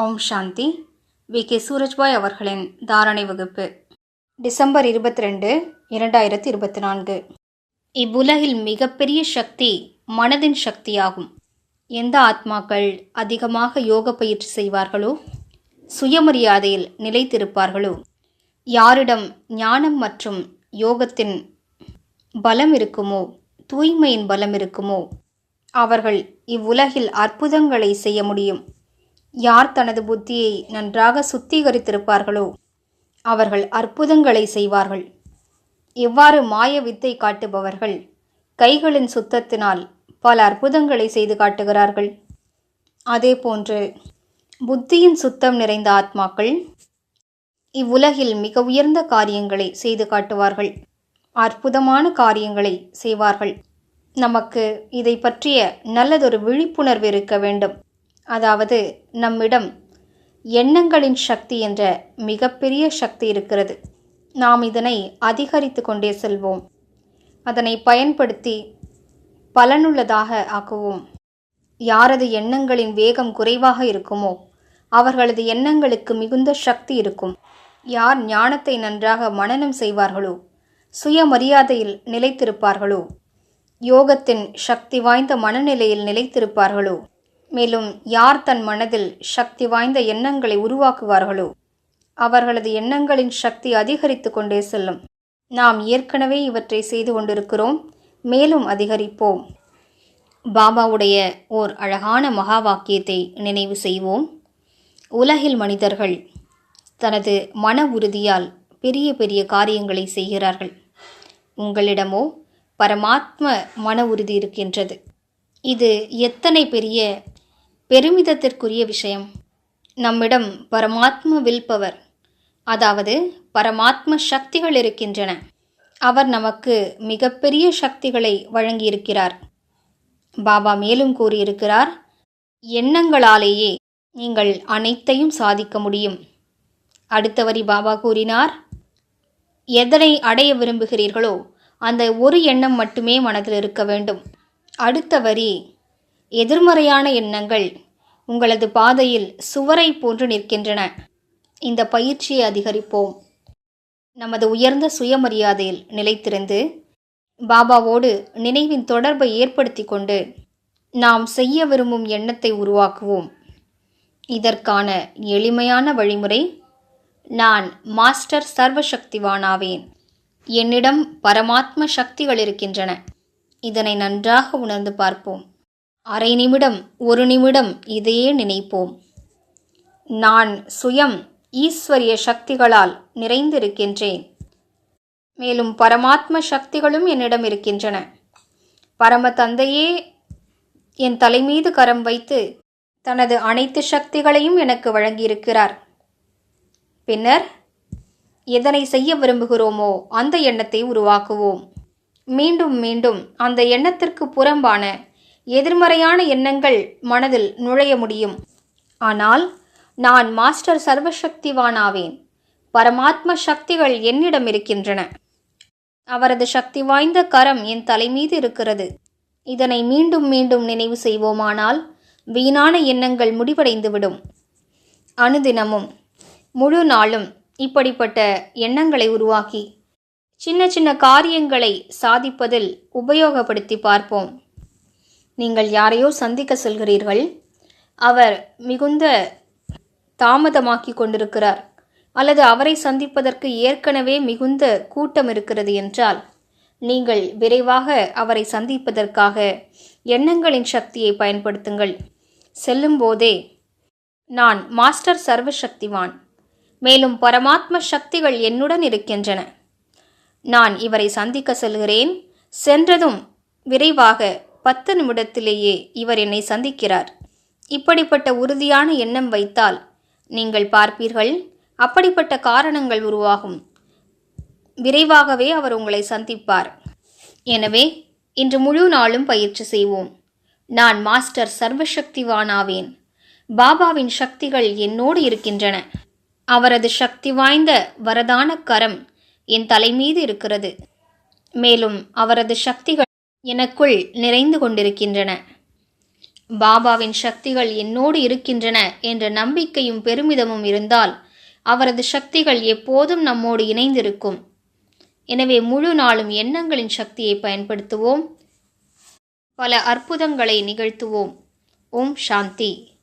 ஓம் சாந்தி. VK. Surajbhai அவர்களின் தாரணை வகுப்பு டிசம்பர் 22, 2024. இவ்வுலகில் மிகப்பெரிய சக்தி மனதின் சக்தியாகும். எந்த ஆத்மாக்கள் அதிகமாக யோக பயிற்சி செய்வார்களோ, சுயமரியாதையில் நிலைத்திருப்பார்களோ, யாரிடம் ஞானம் மற்றும் யோகத்தின் பலம் இருக்குமோ, தூய்மையின் பலம் இருக்குமோ, அவர்கள் இவ்வுலகில் அற்புதங்களை செய்ய முடியும். யார் தனது புத்தியை நன்றாக சுத்திகரித்திருப்பார்களோ அவர்கள் அற்புதங்களை செய்வார்கள். எவ்வாறு மாய வித்தை காட்டுபவர்கள் கைகளின் சுத்தத்தினால் பல அற்புதங்களை செய்து காட்டுகிறார்கள், அதேபோன்று புத்தியின் சுத்தம் நிறைந்த ஆத்மாக்கள் இவ்வுலகில் மிக உயர்ந்த காரியங்களை செய்து காட்டுவார்கள், அற்புதமான காரியங்களை செய்வார்கள். நமக்கு இதை பற்றிய நல்லதொரு விழிப்புணர்வு இருக்க வேண்டும். அதாவது, நம்மிடம் எண்ணங்களின் சக்தி என்ற மிகப்பெரிய சக்தி இருக்கிறது. நாம் இதனை அதிகரித்து கொண்டே செல்வோம். அதனை பயன்படுத்தி பலனுள்ளதாக ஆக்குவோம். யாரது எண்ணங்களின் வேகம் குறைவாக இருக்குமோ அவர்களது எண்ணங்களுக்கு மிகுந்த சக்தி இருக்கும். யார் ஞானத்தை நன்றாக மனனம் செய்வார்களோ, சுயமரியாதையில் நிலைத்திருப்பார்களோ, யோகத்தின் சக்தி வாய்ந்த மனநிலையில் நிலைத்திருப்பார்களோ, மேலும் யார் தன் மனதில் சக்தி வாய்ந்த எண்ணங்களை உருவாக்குவார்களோ அவர்களது எண்ணங்களின் சக்தி அதிகரித்து கொண்டே செல்லும். நாம் ஏற்கனவே இவற்றை செய்து கொண்டிருக்கிறோம், மேலும் அதிகரிப்போம். பாபாவுடைய ஓர் அழகான மகா வாக்கியத்தை நினைவு செய்வோம். உலகில் மனிதர்கள் தனது மன உறுதியால் பெரிய பெரிய காரியங்களை செய்கிறார்கள். உங்களிடமோ பரமாத்ம மன உறுதி இருக்கின்றது. இது எத்தனை பெரிய பெருமிதத்திற்குரிய விஷயம்! நம்மிடம் பரமாத்ம வில் பவர், அதாவது பரமாத்ம சக்திகள் இருக்கின்றன. அவர் நமக்கு மிகப்பெரிய சக்திகளை வழங்கியிருக்கிறார். பாபா மேலும் கூறியிருக்கிறார், எண்ணங்களாலேயே நீங்கள் அனைத்தையும் சாதிக்க முடியும். அடுத்த வரி பாபா கூறினார், எதனை அடைய விரும்புகிறீர்களோ அந்த ஒரு எண்ணம் மட்டுமே மனதில் இருக்க வேண்டும். அடுத்த வரி, எதிர்மறையான எண்ணங்கள் உங்களது பாதையில் சுவரை போன்று நிற்கின்றன. இந்த பயிற்சியை அதிகரிப்போம். நமது உயர்ந்த சுயமரியாதையில் நிலைத்திருந்து பாபாவோடு நினைவின் தொடர்பை ஏற்படுத்தி கொண்டு நாம் செய்ய விரும்பும் எண்ணத்தை உருவாக்குவோம். இதற்கான எளிமையான வழிமுறை, நான் மாஸ்டர் சர்வசக்திவானாவேன், என்னிடம் பரமாத்ம சக்திகள் இருக்கின்றன. இதனை நன்றாக உணர்ந்து பார்ப்போம். அரை நிமிடம், ஒரு நிமிடம் இதையே நினைப்போம். நான் சுயம் ஈஸ்வரிய சக்திகளால் நிறைந்திருக்கின்றேன், மேலும் பரமாத்ம சக்திகளும் என்னிடம் இருக்கின்றன. பரம தந்தையே என் தலைமீது கரம் வைத்து தனது அனைத்து சக்திகளையும் எனக்கு வழங்கியிருக்கிறார். பின்னர் எதனை செய்ய விரும்புகிறோமோ அந்த எண்ணத்தை உருவாக்குவோம். மீண்டும் மீண்டும் அந்த எண்ணத்திற்கு புறம்பான எதிர்மறையான எண்ணங்கள் மனதில் நுழைய முடியும். ஆனால் நான் மாஸ்டர் சர்வசக்திவானாவேன், பரமாத்ம சக்திகள் என்னிடம் இருக்கின்றன, அவரது சக்தி வாய்ந்த கரம் என் தலைமீது இருக்கிறது. இதனை மீண்டும் மீண்டும் நினைவு செய்வோமானால் வீணான எண்ணங்கள் முடிவடைந்துவிடும். அனுதினமும் முழு நாளும் இப்படிப்பட்ட எண்ணங்களை உருவாக்கி சின்ன சின்ன காரியங்களை சாதிப்பதில் உபயோகப்படுத்தி பார்ப்போம். நீங்கள் யாரையோ சந்திக்க செல்கிறீர்கள், அவர் மிகுந்த தாமதமாக்கி கொண்டிருக்கிறார், அல்லது அவரை சந்திப்பதற்கு ஏற்கனவே மிகுந்த கூட்டம் இருக்கிறது என்றால், நீங்கள் விரைவாக அவரை சந்திப்பதற்காக எண்ணங்களின் சக்தியை பயன்படுத்துங்கள். செல்லும் போதே, நான் மாஸ்டர் சர்வசக்திவான், மேலும் பரமாத்ம சக்திகள் என்னுடன் இருக்கின்றன, நான் இவரை சந்திக்க செல்கிறேன். சென்றதும் விரைவாக 10 நிமிடத்திலேயே இவர் என்னை சந்திக்கிறார். இப்படிப்பட்ட உறுதியான எண்ணம் வைத்தால் நீங்கள் பார்ப்பீர்கள், அப்படிப்பட்ட காரணங்கள் உருவாகும். விரைவாகவே அவர் உங்களை சந்திப்பார். எனவே இன்று முழு நாளும் பயிற்சி செய்வோம். நான் மாஸ்டர் சர்வசக்திவானாவேன், பாபாவின் சக்திகள் என்னோடு இருக்கின்றன, அவரது சக்தி வாய்ந்த வரதான கரம் என் தலைமீது இருக்கிறது, மேலும் அவரது சக்திகள் எனக்குள் நிறைந்து கொண்டிருக்கின்றன. பாபாவின் சக்திகள் என்னோடு இருக்கின்றன என்ற நம்பிக்கையும் பெருமிதமும் இருந்தால் அவரது சக்திகள் எப்போதும் நம்மோடு இணைந்திருக்கும். எனவே முழு நாளும் எண்ணங்களின் சக்தியை பயன்படுத்துவோம். பல அற்புதங்களை நிகழ்த்துவோம். ஓம் சாந்தி.